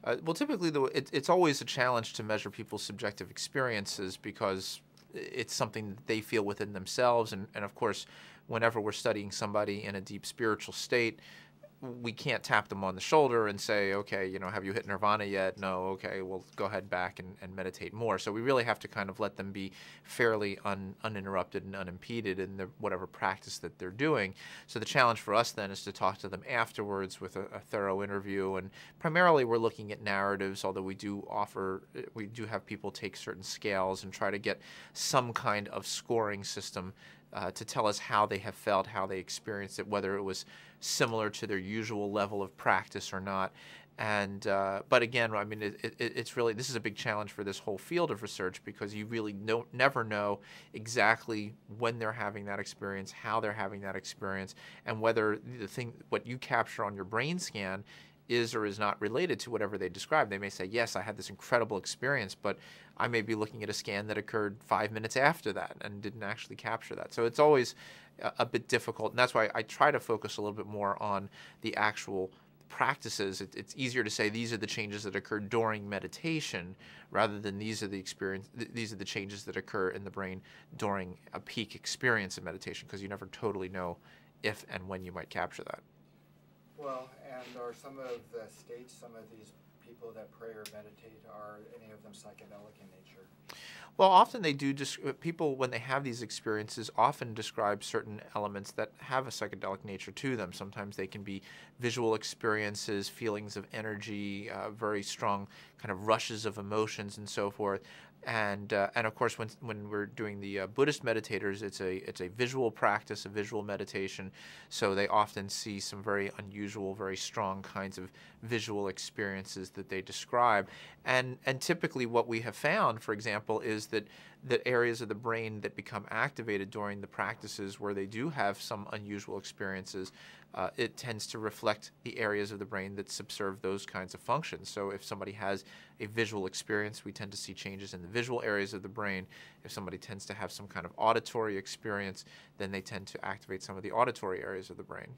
Well, typically, it's always a challenge to measure people's subjective experiences because it's something that they feel within themselves. And of course, whenever we're studying somebody in a deep spiritual state, we can't tap them on the shoulder and say, okay, have you hit nirvana yet? No. Okay, well, go ahead back and meditate more. So we really have to kind of let them be fairly uninterrupted and unimpeded in whatever practice that they're doing. So the challenge for us then is to talk to them afterwards with a thorough interview. And primarily we're looking at narratives, although we do have people take certain scales and try to get some kind of scoring system to tell us how they have felt, how they experienced it, whether it was similar to their usual level of practice or not. And but again, I mean, it's really, this is a big challenge for this whole field of research because you really never know exactly when they're having that experience, how they're having that experience, and whether what you capture on your brain scan is or is not related to whatever they describe. They may say, yes, I had this incredible experience, but I may be looking at a scan that occurred 5 minutes after that and didn't actually capture that. So it's always a bit difficult, and that's why I try to focus a little bit more on the actual practices. It's easier to say these are the changes that occur during meditation rather than these are the changes that occur in the brain during a peak experience of meditation, because you never totally know if and when you might capture that. Well, and are some of the states, some of these people that pray or meditate, are any of them psychedelic in nature? Well, often they do. People, when they have these experiences, often describe certain elements that have a psychedelic nature to them. Sometimes they can be visual experiences, feelings of energy, very strong kind of rushes of emotions, and so forth. And of course, when we're doing the Buddhist meditators, it's a visual practice, a visual meditation. So they often see some very unusual, very strong kinds of visual experiences that they describe. And typically, what we have found, for example, is that areas of the brain that become activated during the practices where they do have some unusual experiences, it tends to reflect the areas of the brain that subserve those kinds of functions. So if somebody has a visual experience, we tend to see changes in the visual areas of the brain. If somebody tends to have some kind of auditory experience, then they tend to activate some of the auditory areas of the brain.